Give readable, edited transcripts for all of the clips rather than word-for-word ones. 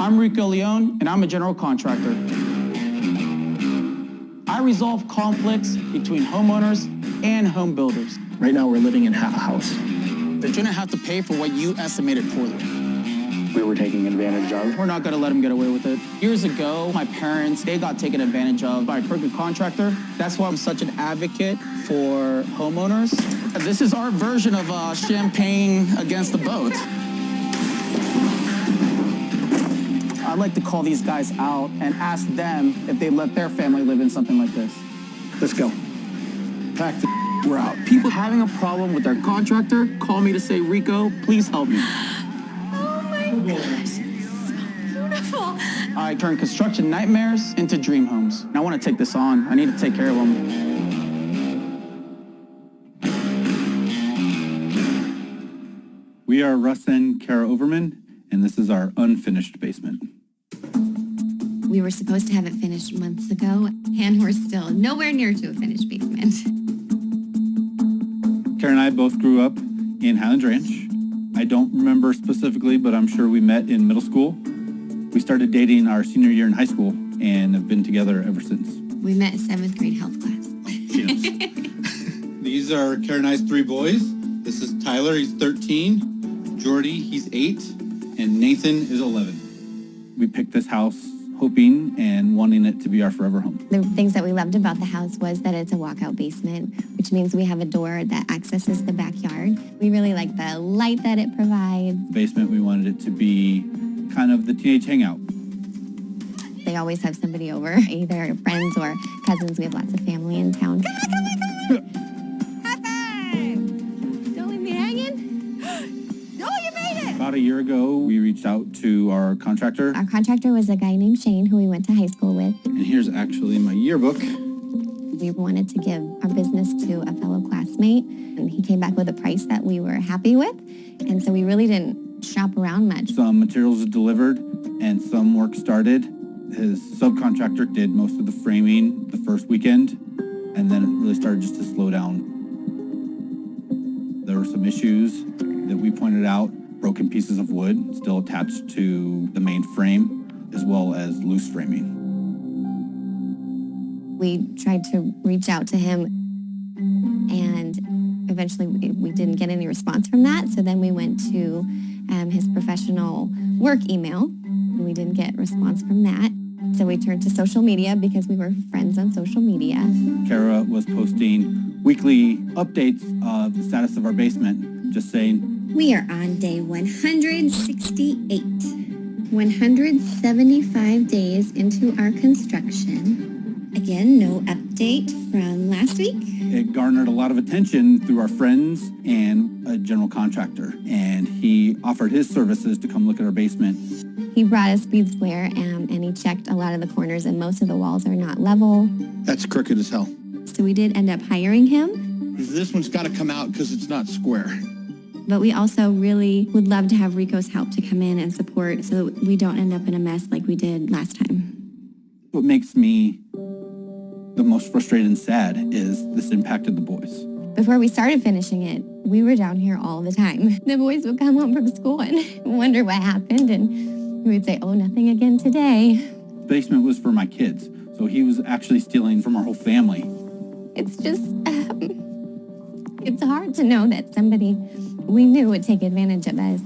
I'm Rico Leon, and I'm a general contractor. I resolve conflicts between homeowners and home builders. Right now, we're living in half a house. They shouldn't have to pay for what you estimated poorly. We were taking advantage of. We're not gonna let them get away with it. Years ago, my parents, they got taken advantage of by a crooked contractor. That's why I'm such an advocate for homeowners. This is our version of champagne against the boat. I'd like to call these guys out and ask them if they let their family live in something like this. Let's go. Pack the we're out. People having a problem with their contractor call me to say, Rico, please help me. Oh my gosh, it's so beautiful. I turn construction nightmares into dream homes. And I want to take this on. I need to take care of them. We are Russ and Kara Overman, and this is our unfinished basement. We were supposed to have it finished months ago, and we're still nowhere near to a finished basement. Kara and I both grew up in Highlands Ranch. I don't remember specifically, but I'm sure we met in middle school. We started dating our senior year in high school and have been together ever since. We met in 7th grade health class. Yes. These are Kara and I's 3 boys. This is Tyler, he's 13. Jordy, he's 8. And Nathan is 11. We picked this house hoping and wanting it to be our forever home. The things that we loved about the house was that it's a walkout basement, which means we have a door that accesses the backyard. We really like the light that it provides. Basement, we wanted it to be kind of the teenage hangout. They always have somebody over, either friends or cousins. We have lots of family in town. Come on, come on, come on! High five! Don't leave me hanging. Oh, you made it! About a year ago, we reached out to our contractor. Our contractor was a guy named Shane who we went to high school with. And here's actually my yearbook. We wanted to give our business to a fellow classmate, and he came back with a price that we were happy with. And so we really didn't shop around much. Some materials delivered and some work started. His subcontractor did most of the framing the first weekend, and then it really started just to slow down. There were some issues that we pointed out, broken pieces of wood still attached to the main frame, as well as loose framing. We tried to reach out to him, and eventually we didn't get any response from that. So then we went to his professional work email, and we didn't get response from that. So we turned to social media because we were friends on social media. Kara was posting weekly updates of the status of our basement, just saying, We are on day 168. 175 days into our construction. Again, no update from last week. it garnered a lot of attention through our friends and a general contractor. And he offered his services to come look at our basement. He brought a speed square and he checked a lot of the corners, and most of the walls are not level. That's crooked as hell. So we did end up hiring him. This one's got to come out because it's not square. But we also really would love to have Rico's help to come in and support so that we don't end up in a mess like we did last time. What makes me the most frustrated and sad is this impacted the boys. Before we started finishing it, we were down here all the time. The boys would come home from school and wonder what happened, and we would say, oh, nothing again today. The basement was for my kids, so he was actually stealing from our whole family. It's just, it's hard to know that somebody we knew would take advantage of us.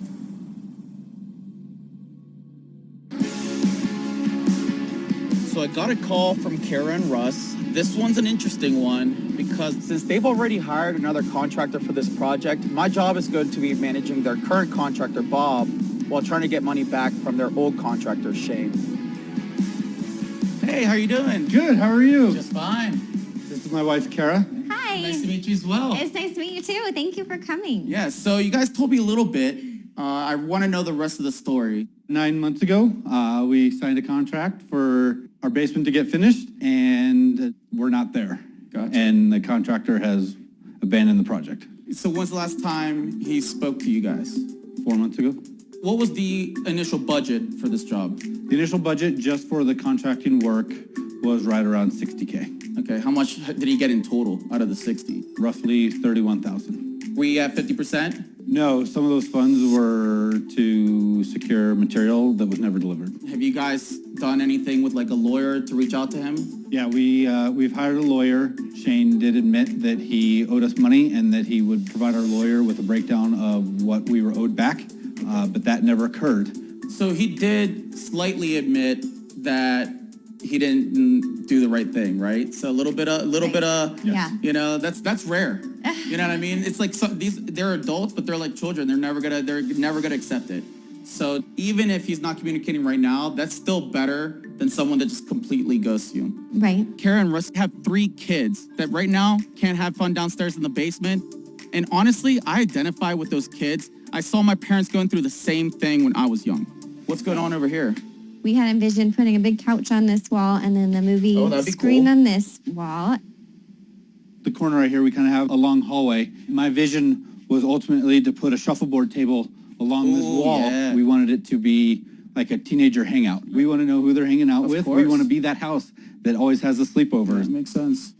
So I got a call from Kara and Russ. This one's an interesting one because since they've already hired another contractor for this project, my job is going to be managing their current contractor, Bob, while trying to get money back from their old contractor, Shane. Hey, how you doing? Good, how are you? Just fine. This is my wife, Kara. Hi. Nice to meet you as well. It's nice to meet you too. Thank you for coming. Yeah, so you guys told me a little bit. I want to know the rest of the story. 9 months ago, we signed a contract for our basement to get finished, and we're not there. Gotcha. And the contractor has abandoned the project. So when's the last time he spoke to you guys? 4 months ago. What was the initial budget for this job? The initial budget just for the contracting work was right around $60K. Okay, how much did he get in total out of the 60? Roughly $31,000. We at 50%? No, some of those funds were to secure secure material that was never delivered. Have you guys done anything with like a lawyer to reach out to him? Yeah, we've hired a lawyer. Shane did admit that he owed us money and that he would provide our lawyer with a breakdown of what we were owed back, but that never occurred. So he did slightly admit that he didn't do the right thing, right? So a little bit of, Yeah. you know, that's rare. You know what I mean? It's like they're adults, but they're like children. They're never gonna accept it. So even if he's not communicating right now, that's still better than someone that just completely ghosts you. Right. Kara and Russ have 3 kids that right now can't have fun downstairs in the basement. And honestly, I identify with those kids. I saw my parents going through the same thing when I was young. What's going on over here? We had envisioned putting a big couch on this wall and then the movie that'd be screen cool. on this wall. The corner right here, we kind of have a long hallway. My vision was ultimately to put a shuffleboard table along this Ooh, wall. yeah. We wanted it to be like a teenager hangout. We want to know who they're hanging out Of with. course. We want to be that house that always has the sleepovers. That makes sense.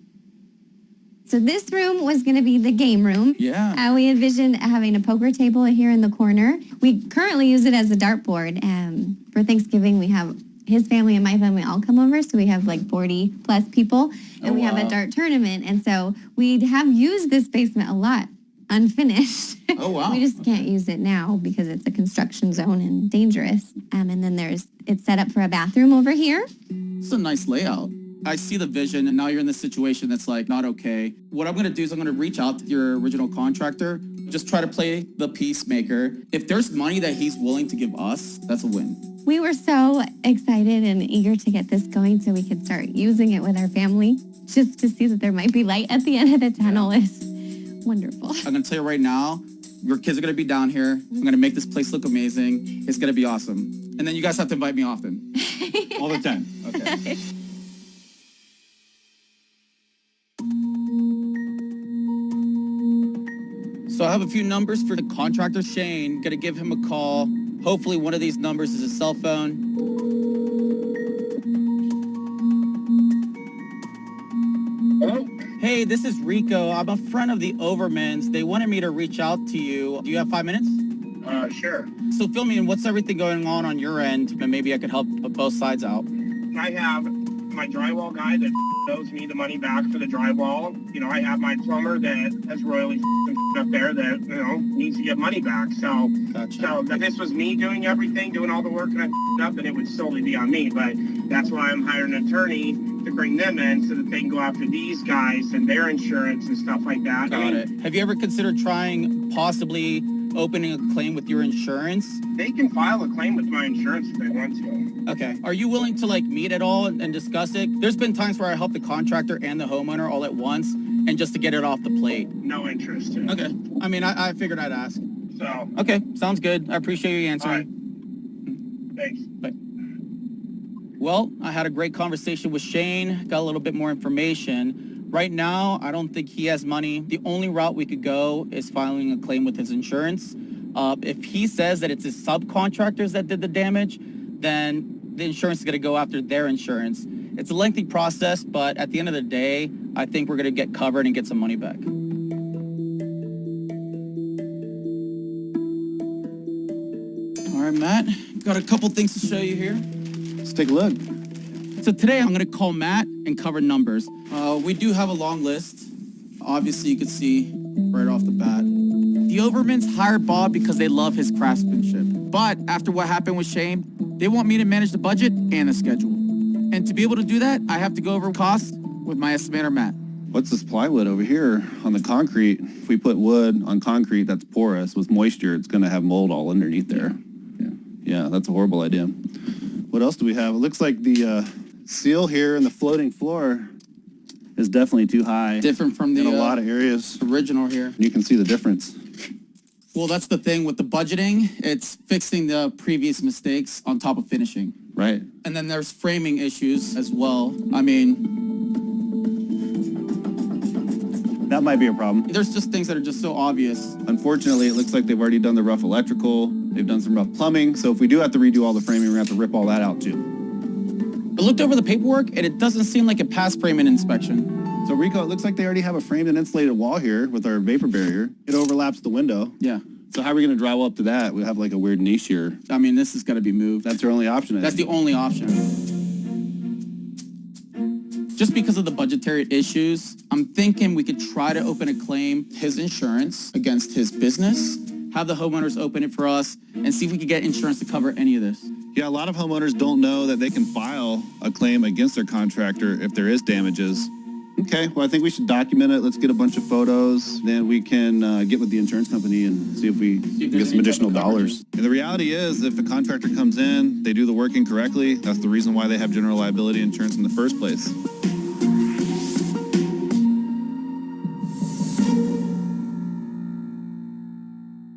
So this room was going to be the game room. Yeah. We envisioned having a poker table here in the corner. We currently use it as a dartboard. For Thanksgiving, we have his family and my family all come over, so we have like 40 plus people, and we have a wow. dart tournament. And so we have used this basement a lot, unfinished. Oh, wow. We just can't use it now because it's a construction zone and dangerous. And then it's set up for a bathroom over here. It's a nice layout. I see the vision, and now you're in this situation that's like not okay. What I'm gonna do is I'm gonna reach out to your original contractor, just try to play the peacemaker. If there's money that he's willing to give us, that's a win. We were so excited and eager to get this going so we could start using it with our family. Just to see that there might be light at the end of the tunnel is wonderful. I'm gonna tell you right now, your kids are gonna be down here. I'm gonna make this place look amazing. It's gonna be awesome. And then you guys have to invite me often. All the time. Okay. So I have a few numbers for the contractor, Shane. Gonna give him a call. Hopefully one of these numbers is a cell phone. Hello? Hey, this is Rico. I'm a friend of the Overmans. They wanted me to reach out to you. Do you have 5 minutes? Sure. So fill me in. What's everything going on your end? And maybe I could help both sides out. I have my drywall guy that owes me the money back for the drywall. You know, I have my plumber that has royally up there that, you know, needs to get money back. So, Gotcha. so if this was me doing everything, doing all the work and I up, then it would solely be on me. But that's why I'm hiring an attorney to bring them in so that they can go after these guys and their insurance and stuff like that. Got it. Have you ever considered trying possibly opening a claim with your insurance? They can file a claim with my insurance if they want to. Okay. Are you willing to like meet at all and discuss it? There's been times where I help the contractor and the homeowner all at once and just to get it off the plate. No interest. Okay. I mean, I figured I'd ask. So, Okay. Sounds good. I appreciate you answering. thanks. Bye. Well, I had a great conversation with Shane, got a little bit more information. Right now, I don't think he has money. The only route we could go is filing a claim with his insurance. If he says that it's his subcontractors that did the damage, then the insurance is going to go after their insurance. It's a lengthy process, but at the end of the day, I think we're going to get covered and get some money back. All right, Matt, got a couple things to show you here. Let's take a look. So today I'm going to call Matt and cover numbers. We do have a long list. Obviously, you can see right off the bat. The Overmans hired Bob because they love his craftsmanship. But after what happened with Shane, they want me to manage the budget and the schedule. And to be able to do that, I have to go over costs with my estimator, Matt. What's this plywood over here on the concrete? If we put wood on concrete that's porous with moisture, it's going to have mold all underneath there. Yeah, that's a horrible idea. What else do we have? It looks like the seal here in the floating floor is definitely too high Different from the in a lot of areas. original here. You can see the difference. Well, that's the thing with the budgeting. It's fixing the previous mistakes on top of finishing. Right. And then there's framing issues as well. I mean, That might be a problem. there's just things that are just so obvious. Unfortunately, it looks like they've already done the rough electrical. They've done some rough plumbing. So if we do have to redo all the framing, we're going to have to rip all that out too. I looked over the paperwork, and it doesn't seem like it passed framing inspection. So Rico, it looks like they already have a framed and insulated wall here with our vapor barrier. It overlaps the window. Yeah. So how are we going to drive up to that? We have like a weird niche here. I mean, this is going to be moved. That's our only option. That's the only option. Just because of the budgetary issues, I'm thinking we could try to open a claim, his insurance against his business, have the homeowners open it for us, and see if we could get insurance to cover any of this. Yeah, a lot of homeowners don't know that they can file a claim against their contractor if there is damages. Okay, well, I think we should document it. Let's get a bunch of photos. Then we can get with the insurance company and see if we can get some additional dollars. And the reality is, if a contractor comes in, they do the work incorrectly, that's the reason why they have general liability insurance in the first place.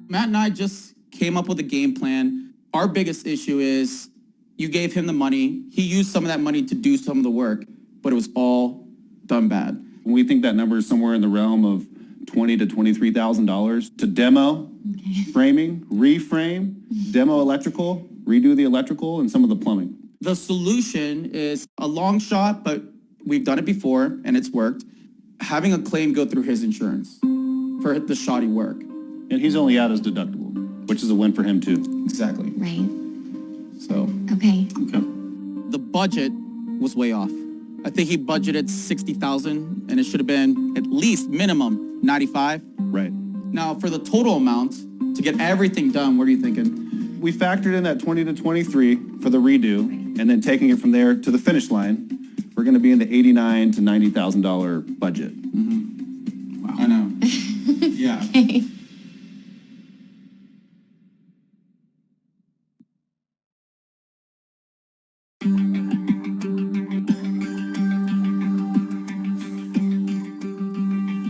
Matt and I just came up with a game plan. Our biggest issue is you gave him the money. He used some of that money to do some of the work, but it was all done bad. We think that number is somewhere in the realm of $20,000 to $23,000 to demo, framing, reframe, demo electrical, redo the electrical, and some of the plumbing. The solution is a long shot, but we've done it before and it's worked. Having a claim go through his insurance for the shoddy work. And he's only out his deductible, which is a win for him too. Exactly. Right. So Okay. the budget was way off. I think he budgeted $60,000 and it should have been at least minimum $95,000. Right. Now for the total amount to get everything done, what are you thinking? We factored in that 20 to 23 for the redo, and then taking it from there to the finish line, we're going to be in the $89,000 to $90,000 budget. Wow. I know. Yeah.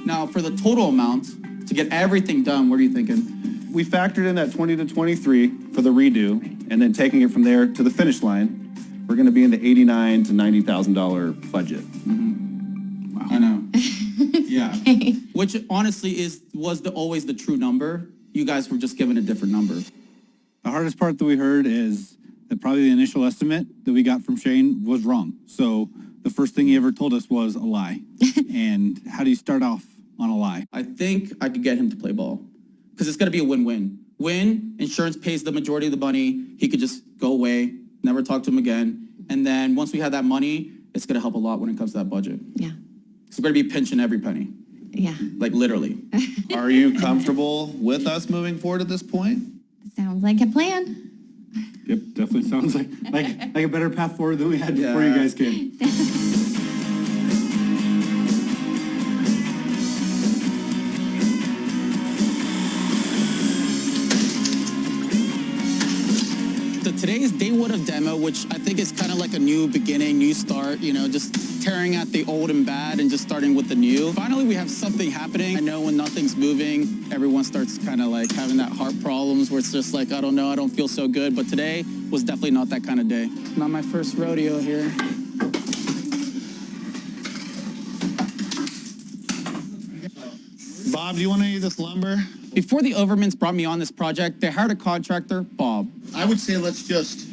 Now, for the total amount, to get everything done, what are you thinking? We factored in that 20 to 23 for the redo, and then taking it from there to the finish line, we're going to be in the $89,000 to $90,000 budget. Wow. I know. Yeah. Which honestly was always the true number. You guys were just given a different number. The hardest part that we heard is that probably the initial estimate that we got from Shane was wrong. So the first thing he ever told us was a lie. And how do you start off on a lie? I think I could get him to play ball because it's going to be a win-win. Win, insurance pays the majority of the money. He could just go away, never talk to him again. And then once we have that money, it's going to help a lot when it comes to that budget. Yeah. So we're going to be pinching every penny, Yeah. like literally. Are you comfortable with us moving forward at this point? Sounds like a plan. Yep, definitely sounds like a better path forward than we had before you guys came. So today is day one of demo, which I think is kind of like a new beginning, new start, just tearing at the old and bad and just starting with the new. Finally, we have something happening. I know when nothing's moving, everyone starts kind of like having that heart problems where it's just like, I don't know, I don't feel so good. But today was definitely not that kind of day. Not my first rodeo here. Bob, do you want any of this lumber? Before the Overmans brought me on this project, they hired a contractor, Bob. I would say let's just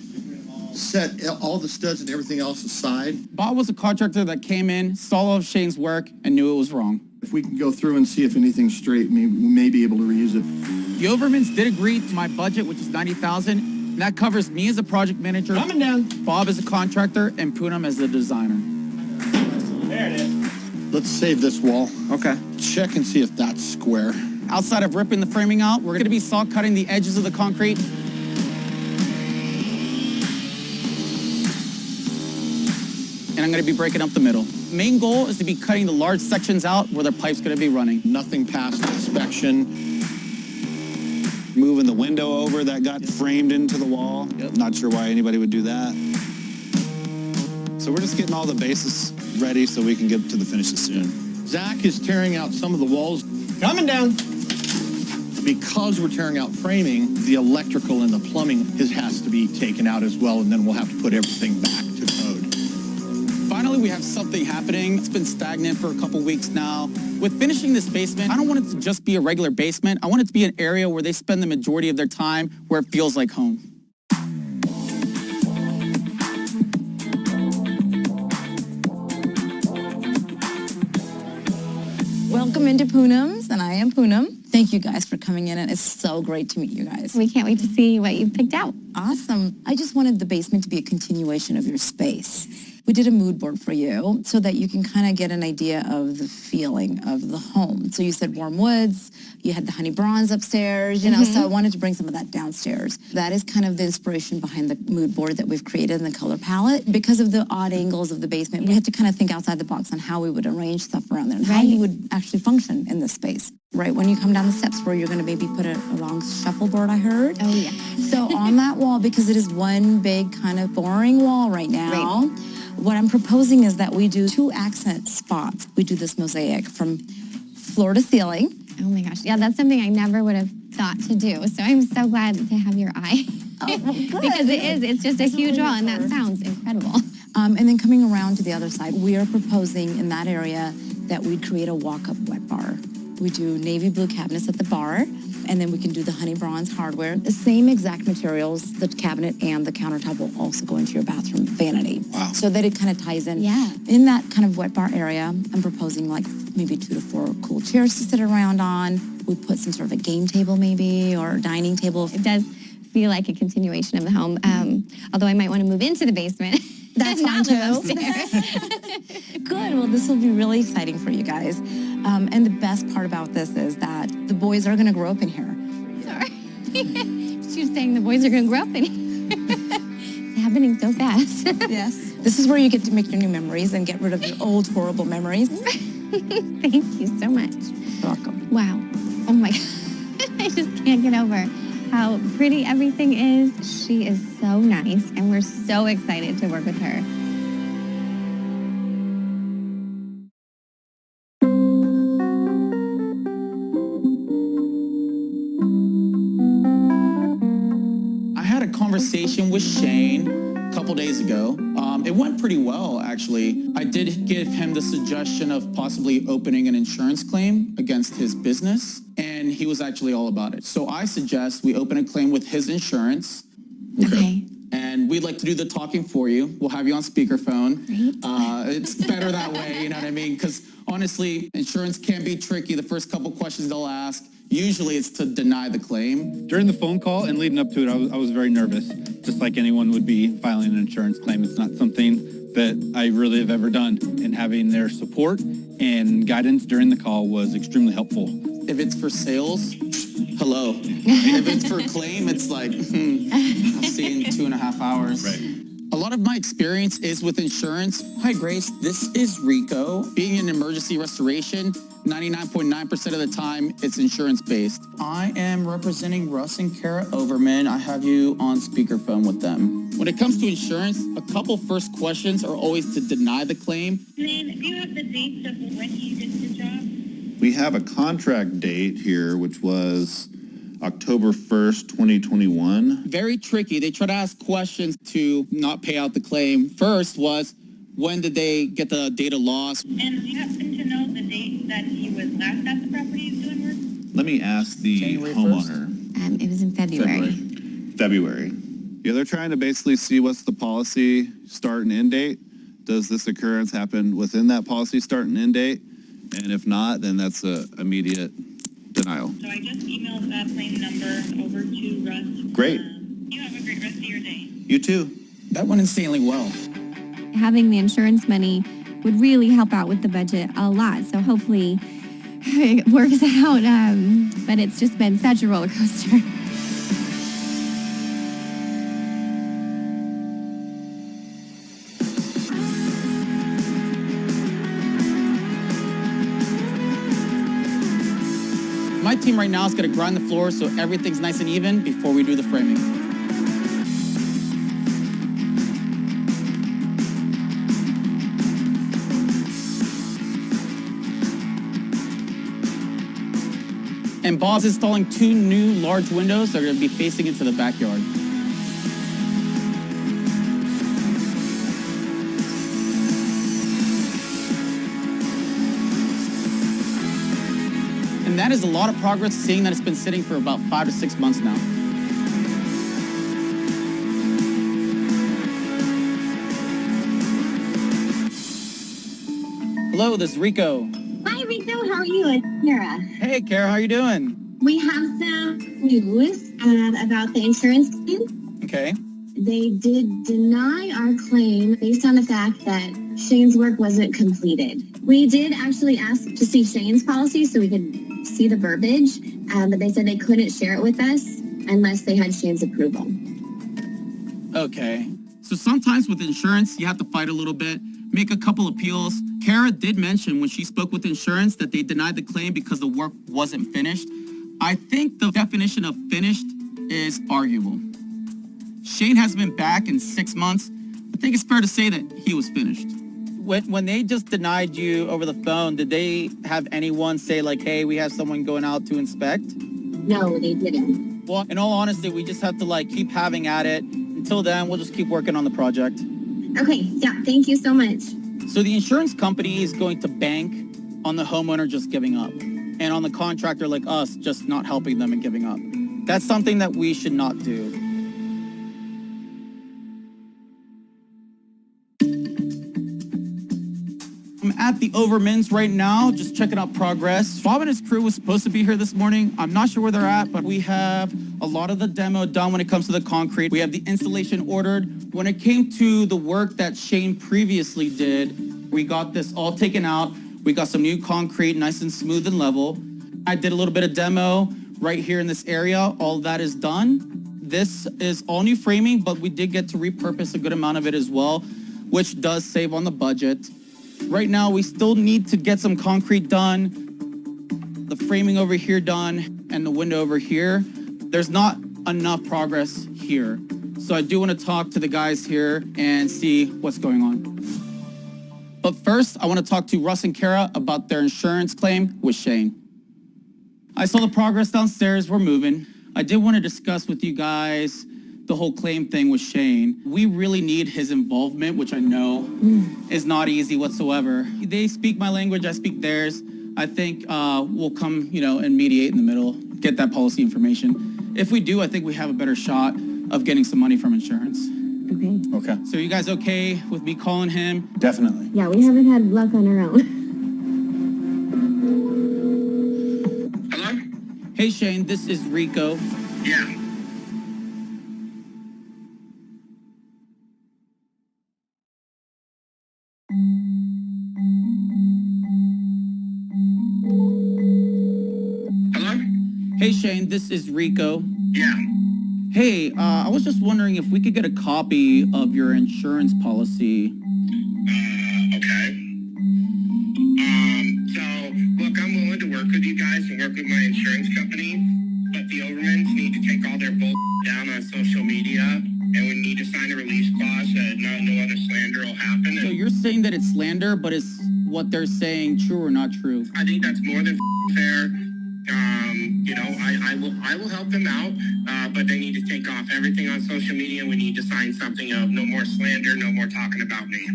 set all the studs and everything else aside. Bob was a contractor that came in, saw all of Shane's work, and knew it was wrong. If we can go through and see if anything's straight, we may be able to reuse it. The Overmans did agree to my budget, which is $90,000. And that covers me as a project manager, Coming down. Bob as a contractor, and Poonam as the designer. There it is. Let's save this wall. Okay. Check and see if that's square. Outside of ripping the framing out, we're going to be saw cutting the edges of the concrete. And I'm going to be breaking up the middle. Main goal is to be cutting the large sections out where the pipe's going to be running. Nothing past inspection. Moving the window over that got framed into the wall. Yep. Not sure why anybody would do that. So we're just getting all the bases ready so we can get to the finishes soon. Zach is tearing out some of the walls. Coming down. Because we're tearing out framing, the electrical and the plumbing has to be taken out as well, and then we'll have to put everything back to code. Finally, we have something happening. It's been stagnant for a couple weeks now. With finishing this basement, I don't want it to just be a regular basement. I want it to be an area where they spend the majority of their time where it feels like home. Welcome into Poonam's, and I am Poonam. Thank you guys for coming in, and it's so great to meet you guys. We can't wait to see what you picked out. Awesome. I just wanted the basement to be a continuation of your space. We did a mood board for you so that you can kind of get an idea of the feeling of the home. So you said warm woods, you had the honey bronze upstairs, you know, so I wanted to bring some of that downstairs. That is kind of the inspiration behind the mood board that we've created in the color palette. Because of the odd angles of the basement, we had to kind of think outside the box on how we would arrange stuff around there and how you would actually function in this space. Right when you come down the steps where you're going to maybe put a long shuffleboard, I heard. Oh, yeah. So on that wall, because it is one big kind of boring wall right now, what I'm proposing is that we do 2 accent spots. We do this mosaic from floor to ceiling. Oh my gosh. Yeah, that's something I never would have thought to do. So I'm so glad to have your eye. Oh, well, good. Because it's just a huge wall, and that sounds incredible. And then coming around to the other side, we are proposing in that area that we create a walk-up wet bar. We do navy blue cabinets at the bar, and then we can do the honey bronze hardware. The same exact materials, the cabinet and the countertop will also go into your bathroom vanity. Wow. So that it kind of ties in. Yeah. In that kind of wet bar area, I'm proposing like maybe 2 to 4 cool chairs to sit around on. We put some sort of a game table maybe, or dining table. It does feel like a continuation of the home, although I might want to move into the basement. That's fine too. Good. Well, this will be really exciting for you guys. And the best part about this is that the boys are going to grow up in here. Sorry. She was saying the boys are going to grow up in here. It's happening so fast. Yes. This is where you get to make your new memories and get rid of your old horrible memories. Thank you so much. You're welcome. Wow. Oh my God. I just can't get over how pretty everything is. She is so nice, and we're so excited to work with her. I had a conversation with Shane a couple days ago. It went pretty well, actually. I did give him the suggestion of possibly opening an insurance claim against his business, and he was actually all about it. So I suggest we open a claim with his insurance. Okay. And we'd like to do the talking for you. We'll have you on speakerphone. Great. It's better that way, you know what I mean? Because honestly, insurance can be tricky. The first couple questions they'll ask, usually it's to deny the claim. During the phone call and leading up to it, I was very nervous, just like anyone would be filing an insurance claim. It's not something that I really have ever done, and having their support and guidance during the call was extremely helpful. If it's for sales, hello. If it's for a claim, it's like, I'll see you in 2.5 hours. Right. A lot of my experience is with insurance. Hi, Grace. This is Rico. Being in emergency restoration, 99.9% of the time, it's insurance-based. I am representing Russ and Kara Overman. I have you on speakerphone with them. When it comes to insurance, a couple first questions are always to deny the claim. Do you have the dates of when you did the job? We have a contract date here, which was October 1st, 2021. Very tricky. They try to ask questions to not pay out the claim. First was, when did they get the date of loss? And do you happen to know the date that he was last at the property doing work? Let me ask the January homeowner. It was in February. February. Yeah, they're trying to basically see what's the policy start and end date. Does this occurrence happen within that policy start and end date? And if not, then that's a immediate denial. So I just emailed that claim number over to Russ. Great. You have a great rest of your day. You too. That went insanely well. Having the insurance money would really help out with the budget a lot. So hopefully it works out. But it's just been such a roller coaster. My team right now is going to grind the floor so everything's nice and even before we do the framing. And Bob's installing 2 new large windows that are going to be facing into the backyard. And that is a lot of progress, seeing that it's been sitting for about 5 to 6 months now. Hello, this is Rico. Hi, Rico. How are you? It's Kara. Hey, Kara, how you doing? We have some news about the insurance claim. Okay. They did deny our claim based on the fact that Shane's work wasn't completed. We did actually ask to see Shane's policy so we could see the verbiage, but they said they couldn't share it with us unless they had Shane's approval. Okay. So sometimes with insurance, you have to fight a little bit, make a couple appeals. Kara did mention when she spoke with insurance that they denied the claim because the work wasn't finished. I think the definition of finished is arguable. Shane hasn't been back in 6 months. I think it's fair to say that he was finished. When they just denied you over the phone, did they have anyone say like, hey, we have someone going out to inspect? No, they didn't. Well, in all honesty, we just have to like keep having at it. Until then, we'll just keep working on the project. Okay, yeah, thank you so much. So the insurance company is going to bank on the homeowner just giving up and on the contractor like us just not helping them and giving up. That's something that we should not do. I'm at the Overmans right now, just checking out progress. Bob and his crew was supposed to be here this morning. I'm not sure where they're at, but we have a lot of the demo done when it comes to the concrete. We have the installation ordered. When it came to the work that Shane previously did, we got this all taken out. We got some new concrete, nice and smooth and level. I did a little bit of demo right here in this area. All that is done. This is all new framing, but we did get to repurpose a good amount of it as well, which does save on the budget. Right now, we still need to get some concrete done, the framing over here done, and the window over here. There's not enough progress here. So I do want to talk to the guys here and see what's going on. But first, I want to talk to Russ and Kara about their insurance claim with Shane. I saw the progress downstairs. We're moving. I did want to discuss with you guys the whole claim thing with Shane. We really need his involvement, which I know is not easy whatsoever. They speak my language, I speak theirs. I think we'll come, and mediate in the middle, get that policy information. If we do, I think we have a better shot of getting some money from insurance. Okay. Okay. So are you guys okay with me calling him? Definitely. Yeah, we haven't had luck on our own. Hello? Hey Shane, this is Rico. Yeah. Hello? Hey Shane, this is Rico. Yeah. Hey, I was just wondering if we could get a copy of your insurance policy. Okay. So, look, I'm willing to work with you guys and work with my insurance company, but the Overmans need to take all their bull down on social media, and we need to sign a release clause that no other slander will happen. So you're saying that it's slander, but is what they're saying true or not true? I think that's more than fair. I will help them out, but they need to take off everything on social media. We need to sign something of no more slander, no more talking about me.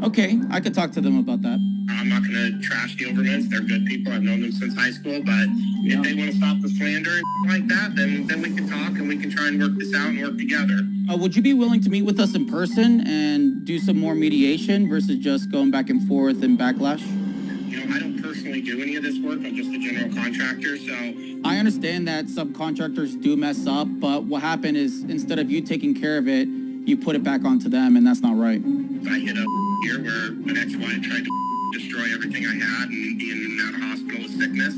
Okay, I could talk to them about that. I'm not going to trash the Overmans. They're good people. I've known them since high school, but if they want to stop the slander and like that, then we can talk and we can try and work this out and work together. Would you be willing to meet with us in person and do some more mediation versus just going back and forth and backlash? I don't personally do any of this work. I'm just a general contractor, so... I understand that subcontractors do mess up, but what happened is instead of you taking care of it, you put it back onto them, and that's not right. I hit a year where an ex-wife tried to destroy everything I had and being in and out of hospital with sickness.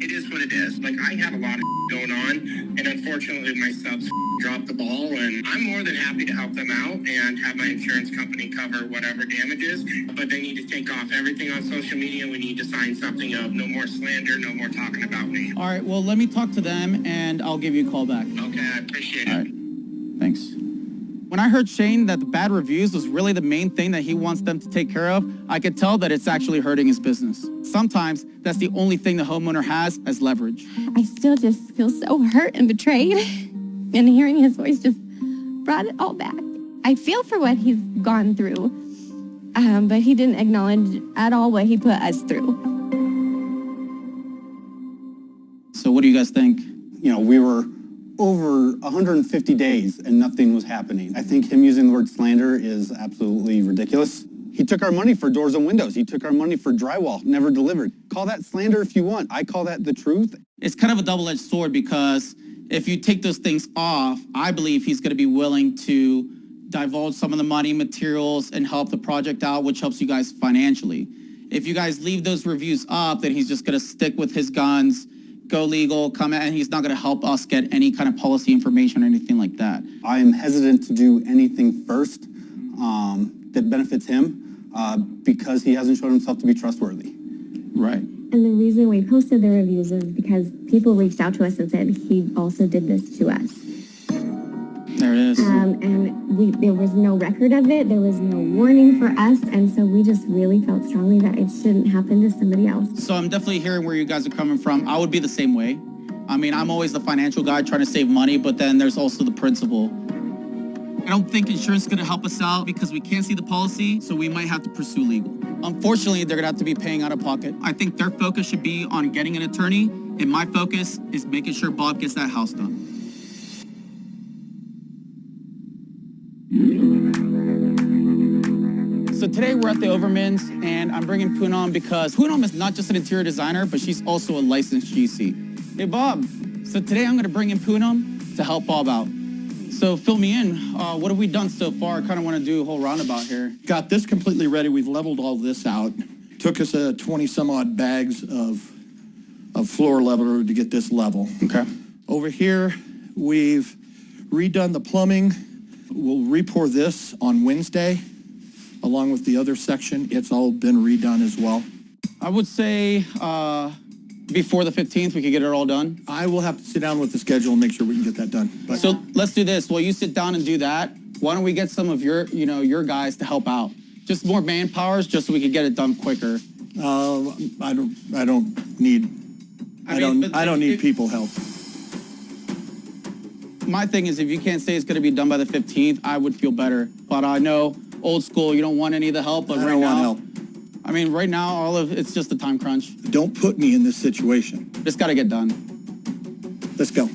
It is what it is. Like, I have a lot of going on, and unfortunately my subs dropped the ball, and I'm more than happy to help them out and have my insurance company cover whatever damages, but they need to take off everything on social media. We need to sign something of no more slander, no more talking about me. All right, well, let me talk to them, and I'll give you a call back. Okay, I appreciate it. All right, thanks. When I heard Shane that the bad reviews was really the main thing that he wants them to take care of, I could tell that it's actually hurting his business. Sometimes that's the only thing the homeowner has as leverage. I still just feel so hurt and betrayed. And hearing his voice just brought it all back. I feel for what he's gone through, but he didn't acknowledge at all what he put us through. So what do you guys think? We were over 150 days and nothing was happening. I think him using the word slander is absolutely ridiculous. He took our money for doors and windows. He took our money for drywall, never delivered. Call that slander if you want. I call that the truth. It's kind of a double-edged sword because if you take those things off, I believe he's going to be willing to divulge some of the money, materials, and help the project out, which helps you guys financially. If you guys leave those reviews up, then he's just going to stick with his guns, go legal, come in, and he's not going to help us get any kind of policy information or anything like that. I am hesitant to do anything first that benefits him because he hasn't shown himself to be trustworthy. Right. And the reason we posted the reviews is because people reached out to us and said he also did this to us. There it is. And there was no record of it. There was no warning for us. And so we just really felt strongly that it shouldn't happen to somebody else. So I'm definitely hearing where you guys are coming from. I would be the same way. I mean, I'm always the financial guy trying to save money, but then there's also the principle. I don't think insurance is going to help us out because we can't see the policy, so we might have to pursue legal. Unfortunately, they're going to have to be paying out of pocket. I think their focus should be on getting an attorney, and my focus is making sure Bob gets that house done. So today we're at the Overmans, and I'm bringing Poonam because Poonam is not just an interior designer, but she's also a licensed GC. Hey, Bob. So today I'm going to bring in Poonam to help Bob out. So fill me in. What have we done so far? I kind of want to do a whole roundabout here. Got this completely ready. We've leveled all this out. Took us 20 some odd bags of floor leveler to get this level. Okay. Over here, we've redone the plumbing. We'll re-pour this on Wednesday, along with the other section. It's all been redone as well. I would say before the 15th, we could get it all done. I will have to sit down with the schedule and make sure we can get that done. But So let's do this. While you sit down and do that, why don't we get some of your guys to help out? Just more manpowers, just so we could get it done quicker. I don't need people help. My thing is, if you can't say it's going to be done by the 15th, I would feel better. But I know, old school, you don't want any of the help. But I don't want help. I mean, right now, it's just a time crunch. Don't put me in this situation. It's got to get done. Let's go.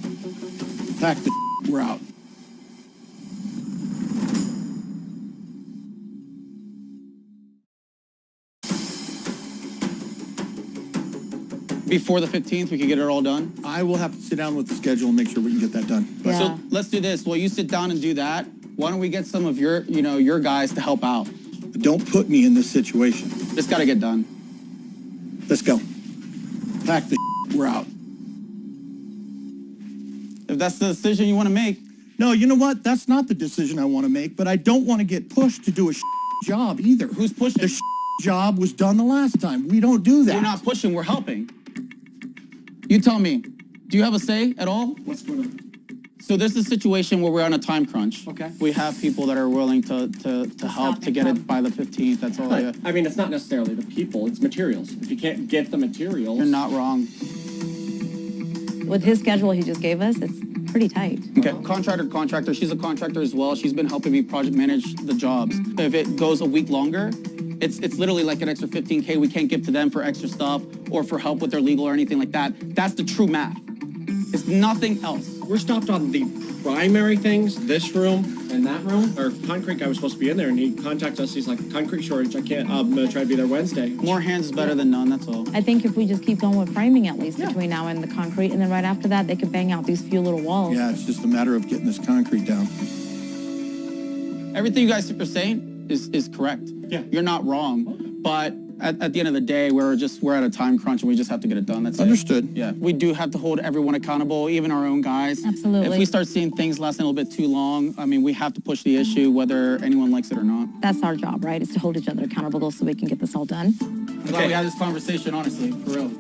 Pack the we're out. Before the 15th, we could get it all done. I will have to sit down with the schedule and make sure we can get that done. Yeah. So let's do this. While you sit down and do that, why don't we get some of your guys to help out? Don't put me in this situation. It's got to get done. Let's go. Pack the we're out. If that's the decision you want to make. No, you know what? That's not the decision I want to make, but I don't want to get pushed to do a job either. Who's pushing? The job was done the last time. We don't do that. We're not pushing, we're helping. You tell me, do you have a say at all? What's going on? So this is a situation where we're on a time crunch. Okay. We have people that are willing to help to get it by the 15th. That's all. But, I mean, it's not necessarily the people, it's materials. If you can't get the materials... You're not wrong. With his schedule he just gave us, it's pretty tight. Okay, contractor. She's a contractor as well. She's been helping me project manage the jobs. If it goes a week longer, it's literally like an extra $15K we can't give to them for extra stuff or for help with their legal or anything like that. That's the true math. It's nothing else. We're stopped on the primary things, this room and that room. Our concrete guy was supposed to be in there, and he contacted us. He's like, concrete shortage, I can't, I'm going to try to be there Wednesday. More hands is better than none, that's all. I think if we just keep going with framing at least between now and the concrete, and then right after that, they could bang out these few little walls. Yeah, it's just a matter of getting this concrete down. Everything you guys are saying is correct. Yeah. You're not wrong, but at the end of the day, we're at a time crunch and we just have to get it done. That's Understood. it. Yeah, we do have to hold everyone accountable, even our own guys. Absolutely. If we start seeing things lasting a little bit too long, I mean, we have to push the issue whether anyone likes it or not. That's our job, right? Is to hold each other accountable so we can get this all done. I'm glad we had this conversation, honestly, for real.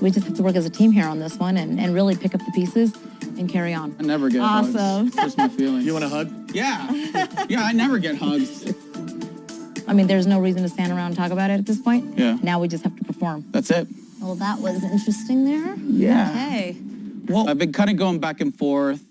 We just have to work as a team here on this one and really pick up the pieces and carry on. I never get Awesome. hugs. Just my feelings. You want a hug? Yeah. Yeah, I never get hugs. I mean, there's no reason to stand around and talk about it at this point. Yeah. Now we just have to perform. That's it. Well, that was interesting there. Yeah. Okay. Well, I've been kind of going back and forth.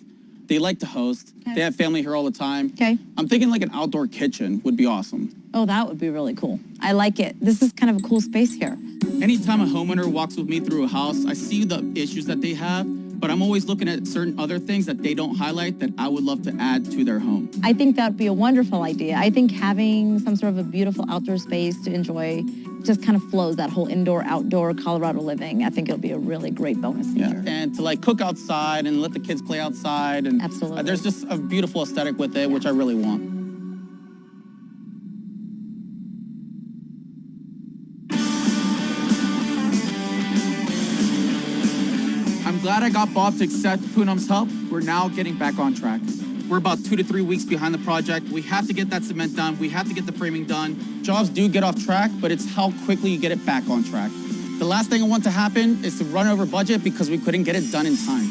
They like to host. Okay. They have family here all the time. Okay. I'm thinking like an outdoor kitchen would be awesome. Oh, that would be really cool. I like it. This is kind of a cool space here. Anytime a homeowner walks with me through a house, I see the issues that they have, but I'm always looking at certain other things that they don't highlight that I would love to add to their home. I think that would be a wonderful idea. I think having some sort of a beautiful outdoor space to enjoy just kind of flows that whole indoor-outdoor Colorado living. I think it'll be a really great bonus feature. And to like cook outside and let the kids play outside. And Absolutely. There's just a beautiful aesthetic with it, which I really want. I'm glad I got Bob to accept Poonam's help. We're now getting back on track. We're about 2 to 3 weeks behind the project. We have to get that cement done. We have to get the framing done. Jobs do get off track, but it's how quickly you get it back on track. The last thing I want to happen is to run over budget because we couldn't get it done in time.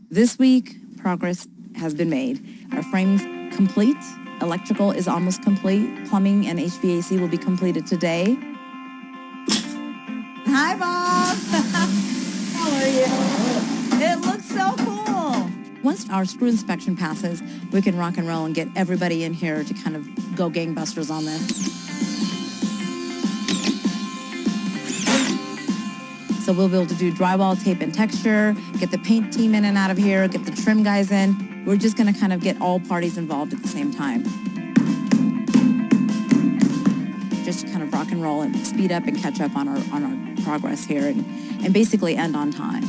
This week, progress has been made. Our frame's complete. Electrical is almost complete. Plumbing and HVAC will be completed today. Hi, Bob. How are you? It looks so cool. Once our screw inspection passes, we can rock and roll and get everybody in here to kind of go gangbusters on this. So we'll be able to do drywall, tape, and texture, get the paint team in and out of here, get the trim guys in. We're just gonna kind of get all parties involved at the same time. Just to kind of rock and roll and speed up and catch up on our progress here and basically end on time.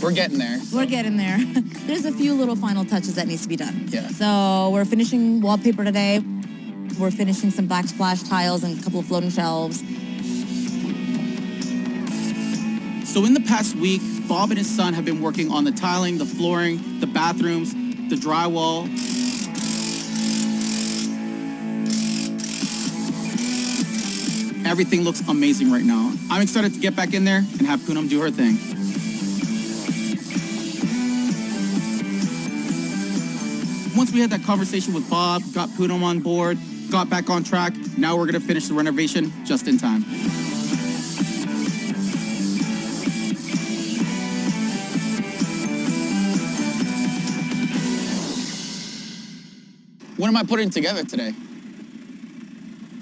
We're getting there. We're getting there. There's a few little final touches that needs to be done. Yeah. So we're finishing wallpaper today. We're finishing some backsplash tiles and a couple of floating shelves. So in the past week, Bob and his son have been working on the tiling, the flooring, the bathrooms, the drywall. Everything looks amazing right now. I'm excited to get back in there and have Poonam do her thing. Once we had that conversation with Bob, got Poonam on board, got back on track, now we're gonna finish the renovation just in time. What am I putting together today?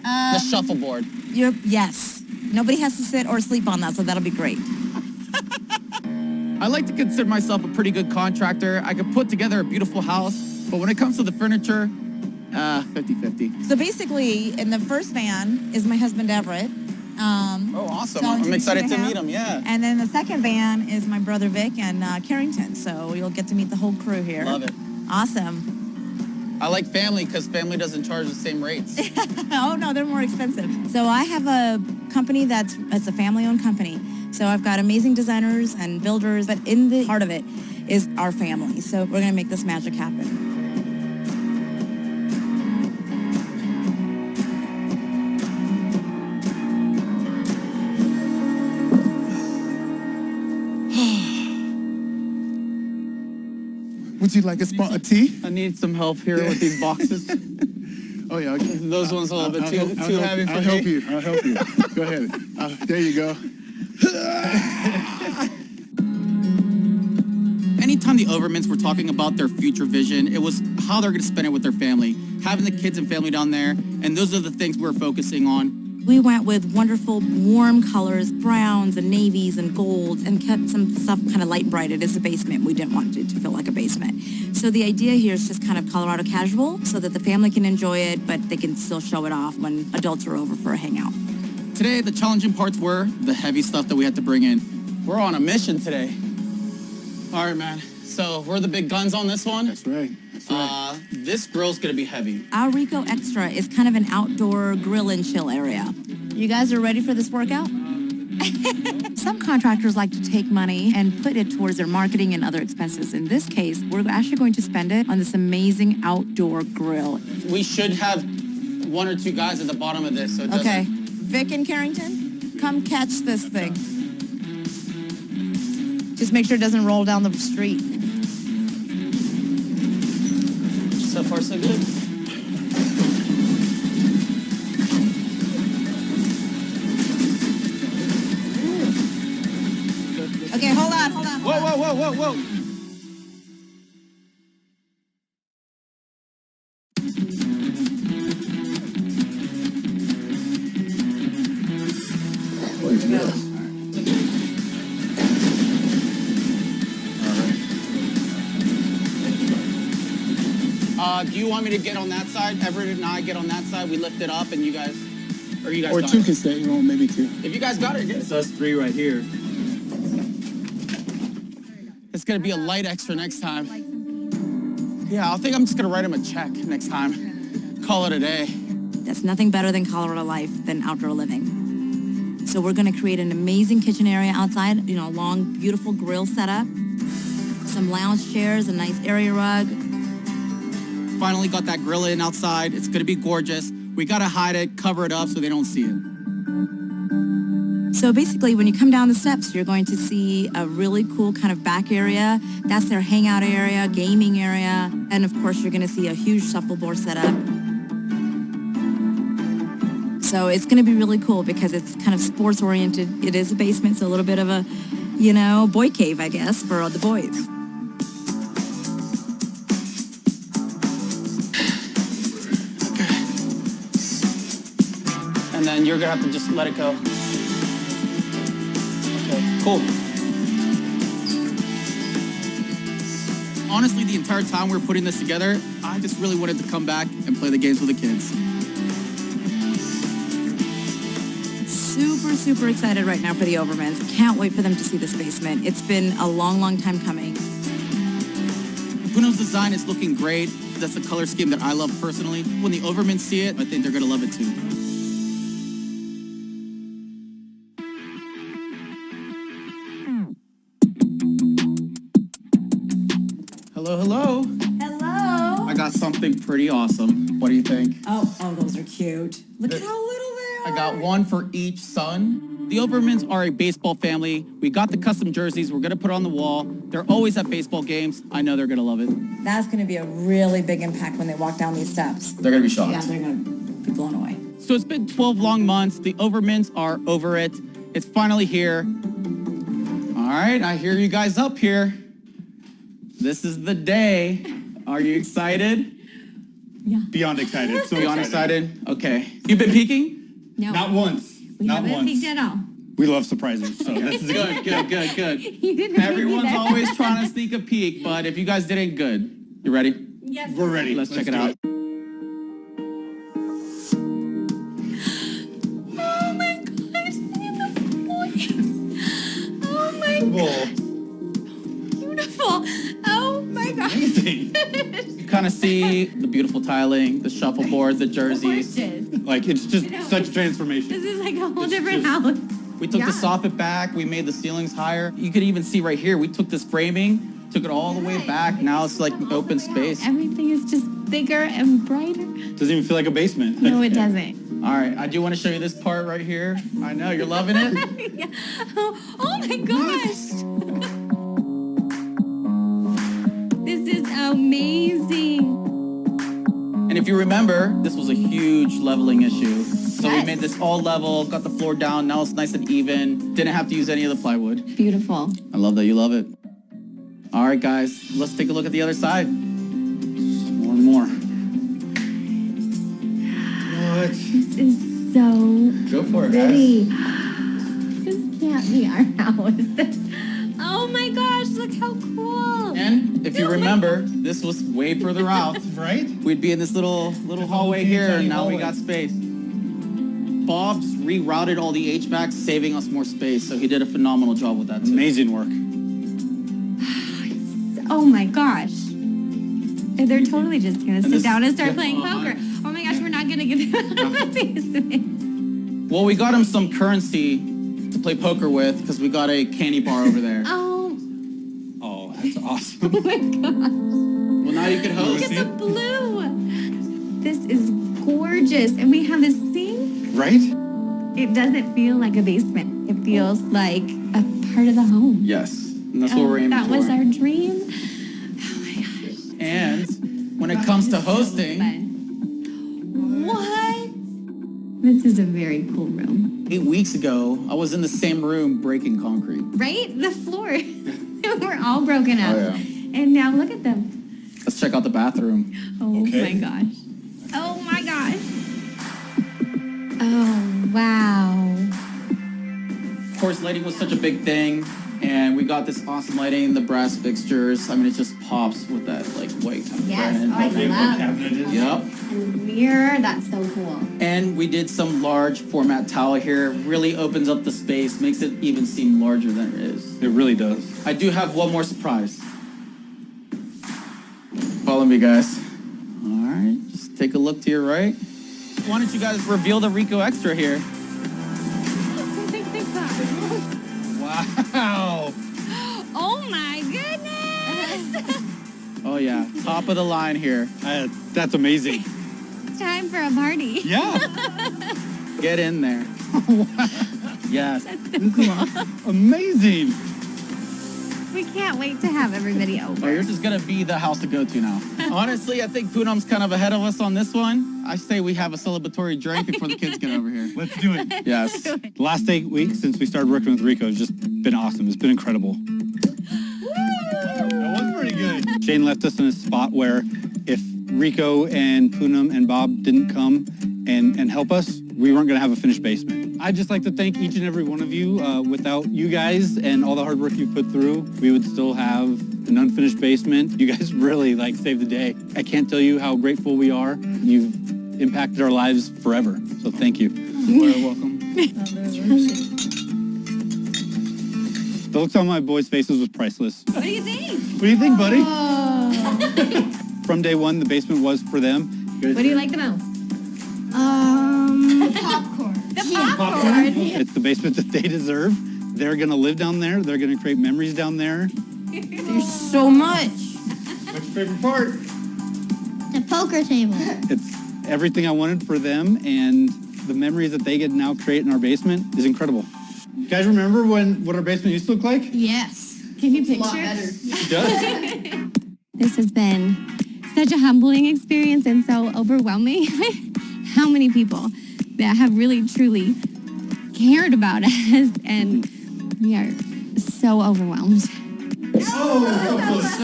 The shuffleboard. Yes. Nobody has to sit or sleep on that, so that'll be great. I like to consider myself a pretty good contractor. I could put together a beautiful house, but when it comes to the furniture, 50-50. So basically, in the first van is my husband Everett. Oh, awesome. so I'll I'm introduce you excited to meet him, yeah. And then the second van is my brother Vic and Carrington. So you'll get to meet the whole crew here. Love it. Awesome. I like family because family doesn't charge the same rates. Oh, no, they're more expensive. So I have a company it's a family-owned company. So I've got amazing designers and builders, but in the heart of it is our family. So we're going to make this magic happen. Would you like a tea? I need some help here with these boxes. Oh, yeah. Okay. Those ones a little bit too heavy for me. I'll help you. I'll help you. Go ahead. There you go. Anytime the Overmans were talking about their future vision, it was how they're going to spend it with their family, having the kids and family down there, and those are the things we're focusing on. We went with wonderful warm colors, browns and navies and golds, and kept some stuff kind of light bright. It is a basement. We didn't want it to feel like a basement. So the idea here is just kind of Colorado casual so that the family can enjoy it, but they can still show it off when adults are over for a hangout. Today, the challenging parts were the heavy stuff that we had to bring in. We're on a mission today. All right, man. So we're the big guns on this one. That's right. That's right. This grill's going to be heavy. Our Rico Extra is kind of an outdoor grill and chill area. You guys are ready for this workout? Some contractors like to take money and put it towards their marketing and other expenses. In this case, we're actually going to spend it on this amazing outdoor grill. We should have 1 or 2 guys at the bottom of this. So it Okay. Vic and Carrington, come catch this thing. Just make sure it doesn't roll down the street. So far, so good. Okay, hold on. Whoa. Do you want me to get on that side? Everett and I get on that side. We lift it up, and you guys, or you guys. Or got two it? can stay, you know, maybe two. If you guys got it, It's us three right here. it's gonna be a light extra next time. Yeah, I think I'm just gonna write him a check next time. Call it a day. That's nothing better than Colorado life than outdoor living. So we're gonna create an amazing kitchen area outside, a long, beautiful grill setup, some lounge chairs, a nice area rug. Finally got that grill in outside. It's gonna be gorgeous. We gotta hide it, cover it up so they don't see it. So basically, when you come down the steps, you're going to see a really cool kind of back area. That's their hangout area, gaming area, and of course, you're gonna see a huge shuffleboard setup. So it's gonna be really cool because it's kind of sports oriented. It is a basement, so a little bit of a, boy cave, I guess, for the boys. And then you're gonna have to just let it go. Okay, cool. Honestly, the entire time we were putting this together, I just really wanted to come back and play the games with the kids. Super, super excited right now for the Overmans. Can't wait for them to see this basement. It's been a long, long time coming. Bruno's design is looking great. That's a color scheme that I love personally. When the Overmans see it, I think they're gonna love it too. Hello, hello. Hello. I got something pretty awesome. What do you think? Oh, those are cute. Look at how little they are. I got one for each son. The Overmans are a baseball family. We got the custom jerseys. We're going to put on the wall. They're always at baseball games. I know they're going to love it. That's going to be a really big impact when they walk down these steps. They're going to be shocked. Yeah, they're going to be blown away. So it's been 12 long months. The Overmans are over it. It's finally here. All right, I hear you guys up here. This is the day. Are you excited? Yeah. Beyond excited. So Beyond excited? Okay. You've been peeking? No. Not once. We Not haven't once. peeked at all. We love surprises. So this is Good. You didn't peek Everyone's either. always trying to sneak a peek, but if you guys didn't, good. You ready? Yes. We're ready. Let's check it do out. Oh my gosh, see the voice. Oh my god. Beautiful. Oh my gosh. Amazing. You kind of see the beautiful tiling, the shuffleboard, the jerseys. Gorgeous. Like, it's just You know, such transformation. This is like a whole different house. We took the soffit back. We made the ceilings higher. You could even see right here, we took this framing, took it all the way back. Now it's like an open space. Everything is just bigger and brighter. Doesn't even feel like a basement. No, it doesn't. All right, I do want to show you this part right here. I know, you're loving it. Yeah. Oh my gosh. This is amazing. And if you remember, this was a huge leveling issue. So we Yes. made this all level, got the floor down. Now it's nice and even. Didn't have to use any of the plywood. Beautiful. I love that you love it. All right, guys, let's take a look at the other side. More and more. What? This is so Go for it, pretty. This can't be our house. Oh my gosh, look how cool. And if you remember, this was way further out. Right? We'd be in this little hallway teeny here, tiny and now we hallway. got space. Bob just rerouted all the HVAC, saving us more space, so he did a phenomenal job with that too. Amazing work. Oh my gosh. They're totally just gonna sit this- down and start yeah. playing poker. Oh my gosh, we're not gonna get out of the basement. Well, we got him some currency to play poker with because we got a candy bar over there. Oh, Oh, that's awesome. oh my gosh. Well, now you can Look host. at the blue. This is gorgeous. And we have this sink. Right? It doesn't feel like a basement. It feels like a part of the home. Yes, and that's what we're aiming That for. was our dream. Oh my gosh. And when it comes to hosting, What? This is a very cool room. 8 weeks ago, I was in the same room breaking concrete. Right? The floor. We're all broken up. Oh, yeah. And now look at them. Let's check out the bathroom. Oh Okay. my gosh. Oh my gosh. Oh, wow. Of course, lighting was such a big thing. And we got this awesome lighting, the brass fixtures. I mean, it just pops with that like white kind of Yes, granite. I love. Yep. And the mirror, that's so cool. And we did some large format tile here. Really opens up the space, makes it even seem larger than it is. It really does. I do have one more surprise. Follow me, guys. All right, just take a look to your right. Why don't you guys reveal the Rico Extra here? Wow. Oh my goodness! Oh yeah, top of the line here. That's amazing. It's time for a party. Yeah. Get in there. Yes. That's so cool. Amazing. We can't wait to have everybody over. Oh, you're just gonna be the house to go to now. Honestly, I think Poonam's kind of ahead of us on this one. I say we have a celebratory drink before the kids get over here. Let's do it. Yes. The last 8 weeks since we started working with Rico has just been awesome. It's been incredible. That was pretty good. Shane left us in a spot where if Rico and Poonam and Bob didn't come and help us, we weren't going to have a finished basement. I'd just like to thank each and every one of you. Without you guys and all the hard work you put through, we would still have an unfinished basement. You guys really saved the day. I can't tell you how grateful we are. You've impacted our lives forever. So thank you. You're welcome. The looks on my boys' faces was priceless. What do you think? What do you think, buddy? From day one, the basement was for them. What do you like the most? The popcorn. The popcorn. It's the basement that they deserve. They're going to live down there. They're going to create memories down there. There's so much. What's your favorite part? The poker table. It's everything I wanted for them, and the memories that they get now create in our basement is incredible. You guys remember what our basement used to look like? Yes. Can you picture? A lot better. It does. This has been such a humbling experience and so overwhelming with how many people that have really, truly cared about us, and we are so overwhelmed. So close.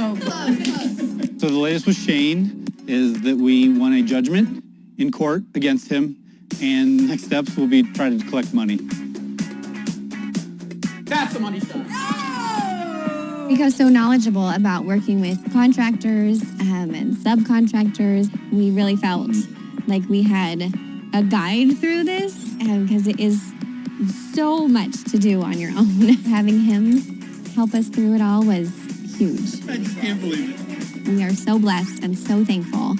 So the latest with Shane is that we won a judgment in court against him, and next steps will be trying to collect money. That's the money shot. Rico's so knowledgeable about working with contractors and subcontractors. We really felt like we had a guide through this because it is so much to do on your own. Having him help us through it all was huge. I just can't believe it. We are so blessed and so thankful,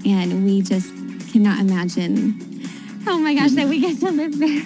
and we just cannot imagine, oh my gosh, that we get to live there.